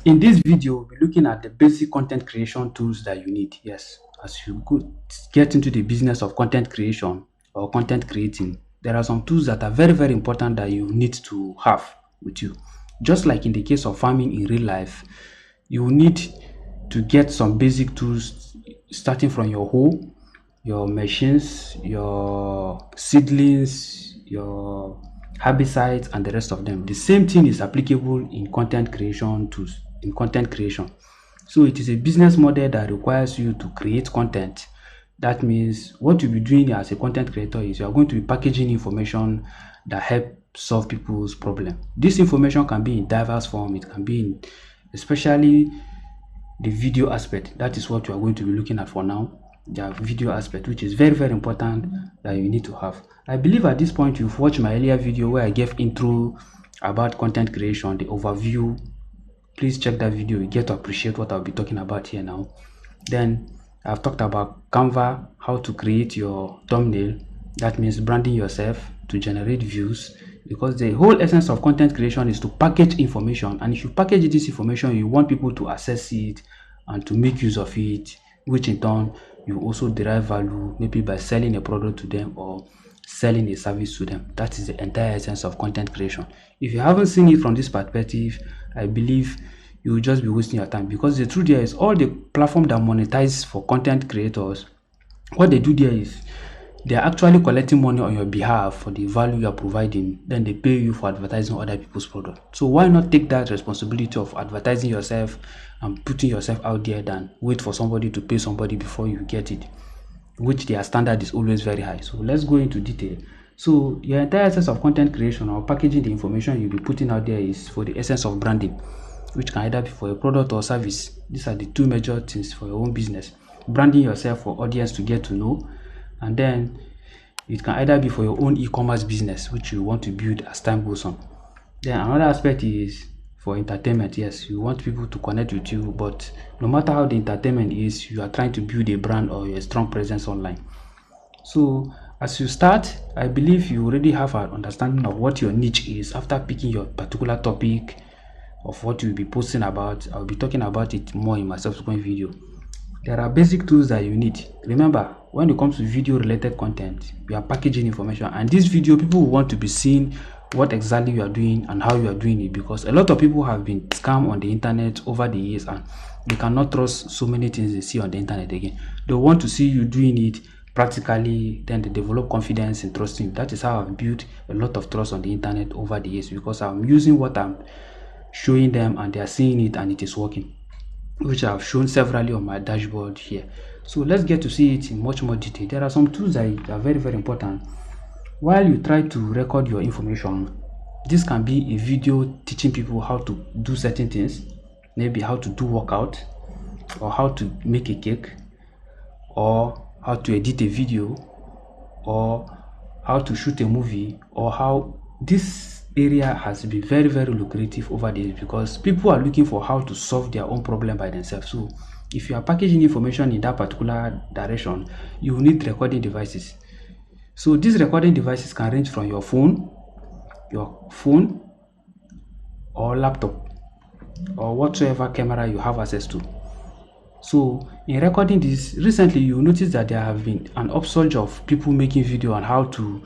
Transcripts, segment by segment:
In this video, we'll be looking at the basic content creation tools that you need. Yes, as you get into the business of content creation or content creating, there are some tools that are very, very important that you need to have with you. Just like in the case of farming in real life, you will need to get some basic tools starting from your hoe, your machines, your seedlings, your herbicides, and the rest of them. The same thing is applicable in content creation tools, in content creation. So it is a business model that requires you to create content. That means what you'll be doing as a content creator is you are going to be packaging information that help solve people's problem. This information can be in diverse form. It can be in, especially the video aspect. That is what you are going to be looking at for now. The video aspect, which is very, very important that you need to have. I believe at this point you've watched my earlier video where I gave intro about content creation, the overview. Please check that video. You get to appreciate what I'll be talking about here now. Then I've talked about Canva, how to create your thumbnail. That means branding yourself to generate views, because the whole essence of content creation is to package information, and if you package this information, you want people to access it and to make use of it, which in turn you also derive value, maybe by selling a product to them or selling a service to them. That is the entire essence of content creation. If you haven't seen it from this perspective, I believe you will just be wasting your time, because the truth there is all the platform that monetize for content creators, what they do there is they are actually collecting money on your behalf for the value you are providing. Then they pay you for advertising other people's product. So why not take that responsibility of advertising yourself and putting yourself out there than wait for somebody to pay somebody before you get it, which their standard is always very high. So let's go into detail. So your entire essence of content creation or packaging the information you'll be putting out there is for the essence of branding, which can either be for a product or service. These are the two major things for your own business. Branding yourself for audience to get to know, and then it can either be for your own e-commerce business, which you want to build as time goes on. Then another aspect is for entertainment. Yes, you want people to connect with you, but no matter how the entertainment is, you are trying to build a brand or a strong presence online. So as you start, I believe you already have an understanding of what your niche is after picking your particular topic of what you'll be posting about. I'll be talking about it more in my subsequent video. There are basic tools that you need. Remember, when it comes to video related content, we are packaging information, and this video, people will want to be seeing what exactly you are doing and how you are doing it, because a lot of people have been scammed on the internet over the years, and they cannot trust so many things they see on the internet again. They want to see you doing it practically, then they develop confidence in trusting you. That is how I've built a lot of trust on the internet over the years, because I'm using what I'm showing them and they are seeing it and it is working, which I've shown severally on my dashboard here. So let's get to see it in much more detail. There are some tools that are very, very important. While you try to record your information, this can be a video teaching people how to do certain things, maybe how to do workout, or how to make a cake, or how to edit a video, or how to shoot a movie, or how this area has been very, very lucrative over the years, because people are looking for how to solve their own problem by themselves. So if you are packaging information in that particular direction, you will need recording devices. So these recording devices can range from your phone or laptop, or whatsoever camera you have access to. So in recording this, recently you will notice that there have been an upsurge of people making video on how to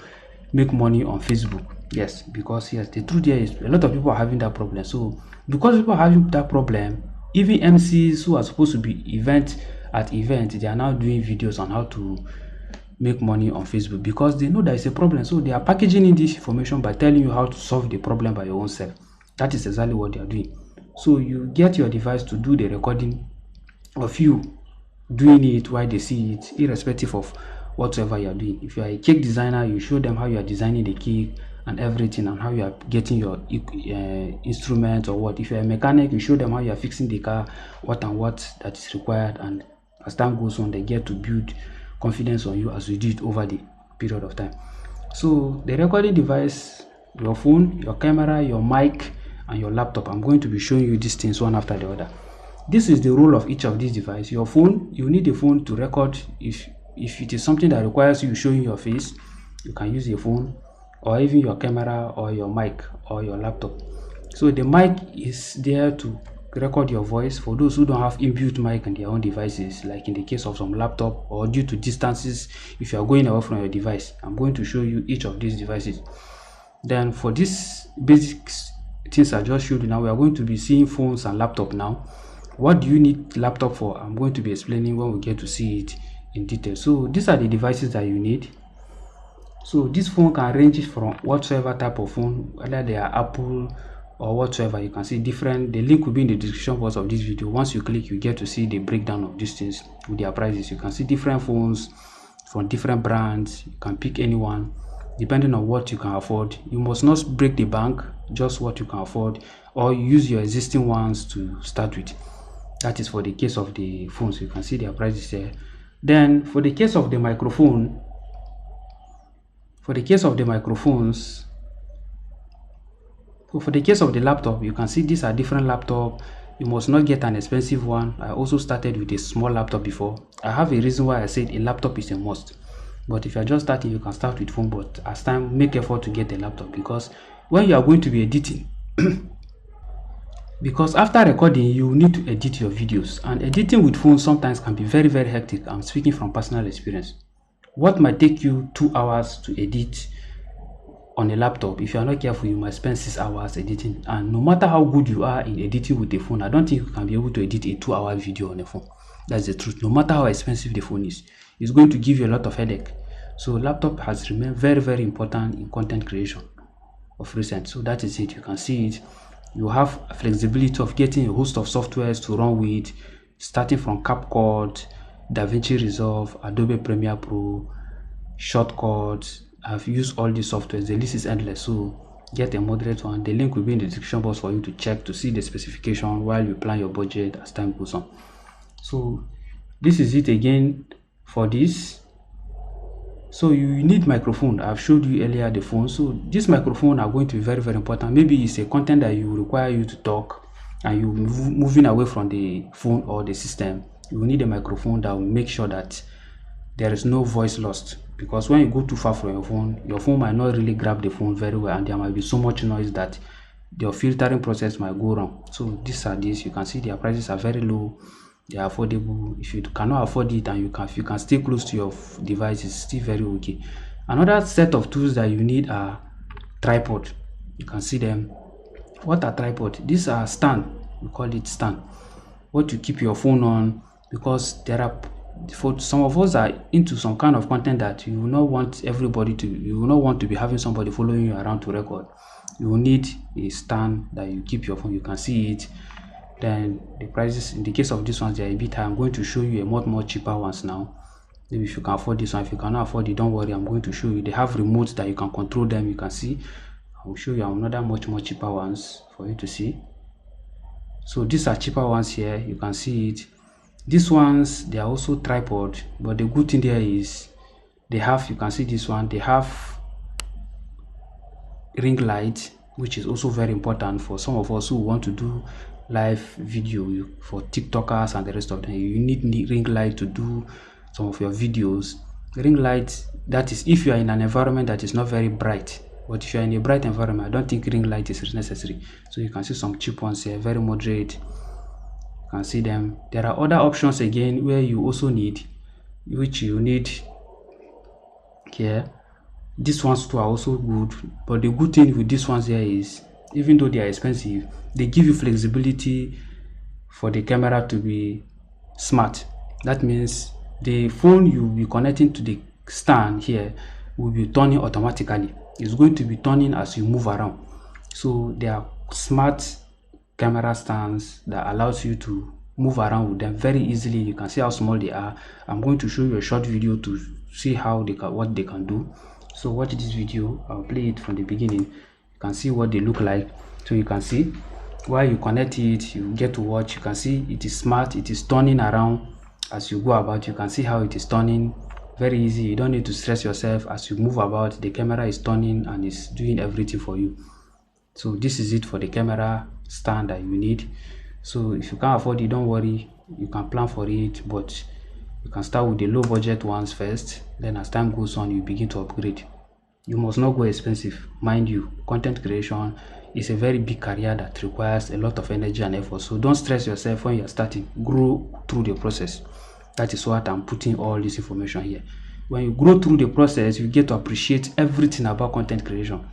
make money on Facebook. Yes, because yes, the truth here is a lot of people are having that problem. So because people are having that problem, even MCs who are supposed to be event, they are now doing videos on how to make money on Facebook, because they know there is a problem. So they are packaging in this information by telling you how to solve the problem by your own self. That is exactly what they are doing. So you get your device to do the recording of you doing it while they see it, irrespective of whatsoever you are doing. If you are a cake designer, you show them how you are designing the cake and everything, and how you are getting your instruments or what. If you are a mechanic, you show them how you are fixing the car, what and what that is required, and as time goes on, they get to build confidence on you as you do it over the period of time. So the recording device, your phone, your camera, your mic, and your laptop. I'm going to be showing you these things one after the other. This is the role of each of these devices. Your phone, you need a phone to record. If it is something that requires you showing your face, you can use a phone, or even your camera or your mic or your laptop. So the mic is there to record your voice. For those who don't have inbuilt mic on their own devices, like in the case of some laptop, or due to distances, if you are going away from your device, I'm going to show you each of these devices. Then for these basic things I just showed you now, we are going to be seeing phones and laptop now. What do you need laptop for? I'm going to be explaining when we get to see it in detail. So these are the devices that you need. So this phone can range from whatsoever type of phone, whether they are Apple or whatsoever. You can see different. The link will be in the description box of this video. Once you click, you get to see the breakdown of these things with their prices. You can see different phones from different brands. You can pick anyone depending on what you can afford. You must not break the bank, just what you can afford, or use your existing ones to start with. That is for the case of the phones. You can see their prices there. Then for the case of the microphone, for the case of the microphones, so for the case of the laptop, you can see these are different laptop. You must not get an expensive one. I also started with a small laptop before. I have a reason why I said a laptop is a must. But if you're just starting, you can start with phone, but as time, make effort to get a laptop, because when you are going to be editing, because after recording, you need to edit your videos, and editing with phone sometimes can be very, very hectic. I'm speaking from personal experience. What might take you 2 hours to edit on a laptop, if you are not careful, you might spend 6 hours editing. And no matter how good you are in editing with a phone, I don't think you can be able to edit a 2-hour video on a phone. That's the truth. No matter how expensive the phone is, it's going to give you a lot of headache. So laptop has remained very, very important in content creation of recent. So that is it. You can see it. You have flexibility of getting a host of softwares to run with, starting from Capcut, Davinci Resolve, Adobe Premiere Pro, shortcuts. I've used all these softwares. The list is endless. So get a moderate one. The link will be in the description box for you to check to see the specification while you plan your budget as time goes on. So this is it again for this. So you need microphone. I've showed you earlier the phone. So this microphone are going to be very, very important. Maybe it's a content that you require you to talk and you moving away from the phone or the system. You will need a microphone that will make sure that there is no voice lost, because when you go too far from your phone might not really grab the phone very well, and there might be so much noise that your filtering process might go wrong. So these are these. You can see their prices are very low. They are affordable. If you cannot afford it and you can stay close to your device, it's still very okay. Another set of tools that you need are tripod. You can see them. What are tripod? These are stand. We call it stand. What you keep your phone on, because there are, for some of us are into some kind of content that you will not want everybody to, you will not want to be having somebody following you around to record. You will need a stand that you keep your phone. You can see it. Then the prices, in the case of this ones, they are a bit high. I'm going to show you a much more cheaper ones now. Maybe if you can afford this one, if you cannot afford it, don't worry, I'm going to show you. They have remotes that you can control them. You can see. I'll show you another much more cheaper ones for you to see. So these are cheaper ones here. You can see it. These ones, they are also tripod, but the good thing there is they have, you can see this one, they have ring light, which is also very important for some of us who want to do live video for TikTokers and the rest of them. You need ring light to do some of your videos. Ring light, that is if you are in an environment that is not very bright. But if you are in a bright environment, I don't think ring light is necessary. So you can see some cheap ones here, very moderate. You can see them. There are other options again where you also need, which you need here. These ones too are also good, but the good thing with these ones here is, even though they are expensive, they give you flexibility for the camera to be smart. That means the phone you will be connecting to the stand here will be turning automatically. It's going to be turning as you move around. So they are smart camera stands that allows you to move around with them very easily. You can see how small they are. I'm going to show you a short video to see how they can, what they can do. So watch this video. I'll play it from the beginning. You can see what they look like. So you can see while you connect it, you get to watch. You can see it is smart. It is turning around as you go about. You can see how it is turning. Very easy. You don't need to stress yourself as you move about. The camera is turning and is doing everything for you. So this is it for the camera stand that you need. So if you can't afford it, don't worry, you can plan for it, but you can start with the low budget ones first. Then as time goes on, you begin to upgrade. You must not go expensive. Mind you, content creation is a very big career that requires a lot of energy and effort. So don't stress yourself when you're starting. Grow through the process. That is what I'm putting all this information here. When you grow through the process, you get to appreciate everything about content creation.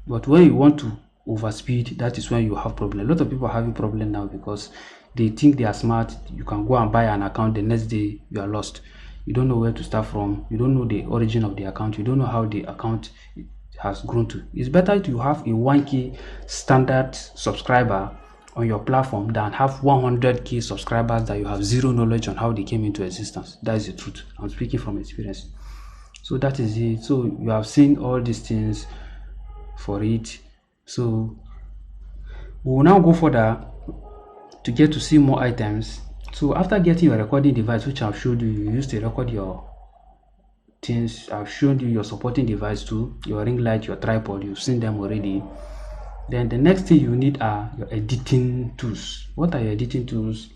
But when you want to overspeed, that is when you have problem. A lot of people are having problem now because they think they are smart. You can go and buy an account, the next day you are lost. You don't know where to start from. You don't know the origin of the account. You don't know how the account has grown to. It's better to have a 1K standard subscriber on your platform than have 100K subscribers that you have zero knowledge on how they came into existence. That is the truth. I'm speaking from experience. So that is it. So you have seen all these things for it. So we will now go further to get to see more items. So after getting your recording device, which I've showed you, you use to record your things. I've shown you your supporting device too, your ring light, your tripod. You've seen them already. Then the next thing you need are your editing tools. What are your editing tools?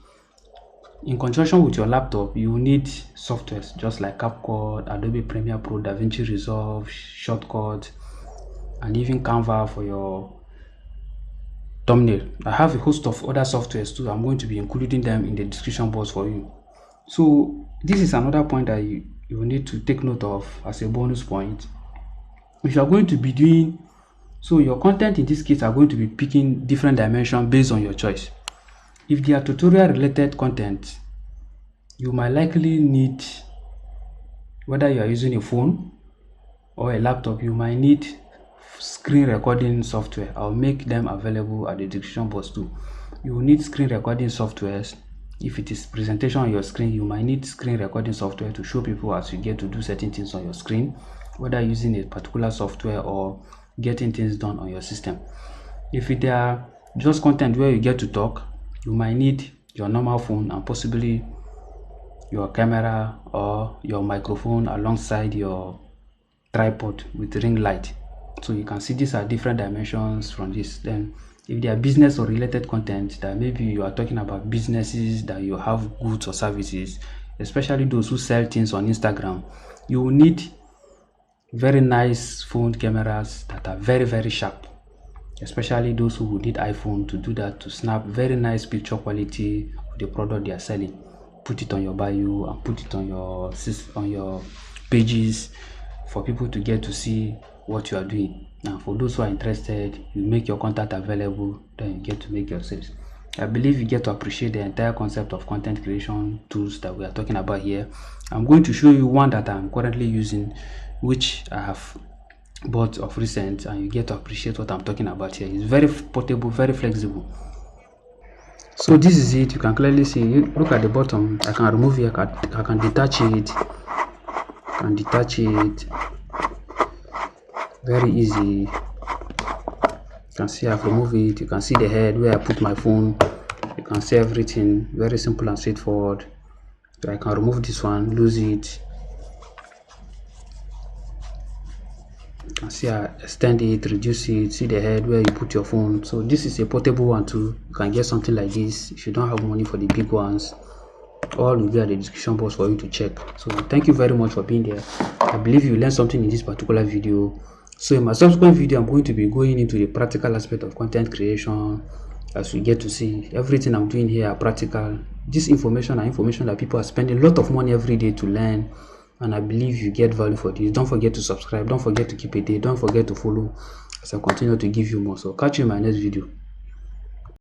In conjunction with your laptop, you need softwares just like Capcut, Adobe Premiere Pro, Davinci Resolve, Shortcut, and even Canva for your thumbnail. I have a host of other softwares too. I'm going to be including them in the description box for you. So this is another point that you need to take note of as a bonus point. If you are going to be doing, so your content in this case are going to be picking different dimensions based on your choice. If they are tutorial related content, you might likely need, whether you are using a phone or a laptop, you might need screen recording software. I'll make them available at the description box too. You will need screen recording softwares. If it is presentation on your screen, you might need screen recording software to show people as you get to do certain things on your screen, whether using a particular software or getting things done on your system. If it are just content where you get to talk, you might need your normal phone and possibly your camera or your microphone alongside your tripod with ring light. So you can see these are different dimensions from this. Then if they are business or related content, that maybe you are talking about businesses that you have goods or services, especially those who sell things on Instagram, you will need very nice phone cameras that are very, very sharp, especially those who would need iPhone to do that, to snap very nice picture quality of the product they are selling. Put it on your bio and put it on your pages for people to get to see what you are doing. Now for those who are interested, you make your contact available, then you get to make your sales. I believe you get to appreciate the entire concept of content creation tools that we are talking about here. I'm going to show you one that I'm currently using, which I have bought of recent, and you get to appreciate what I'm talking about here. It's very portable, very flexible. So this is it. You can clearly see, look at the bottom. I can remove it, I can detach it, very easy. You can see I've removed it. You can see the head where I put my phone. You can see everything, very simple and straightforward. So I can remove this one, lose it. You can see I extend it, reduce it, see the head where you put your phone. So this is a portable one too. You can get something like this if you don't have money for the big ones. All will be at the description box for you to check. So thank you very much for being there. I believe you learned something in this particular video. So in my subsequent video, I'm going to be going into the practical aspect of content creation. As we get to see, everything I'm doing here are practical. This information are information that people are spending a lot of money every day to learn, and I believe you get value for this. Don't forget to subscribe, don't forget to keep a day, don't forget to follow as I continue to give you more. So catch you in my next video.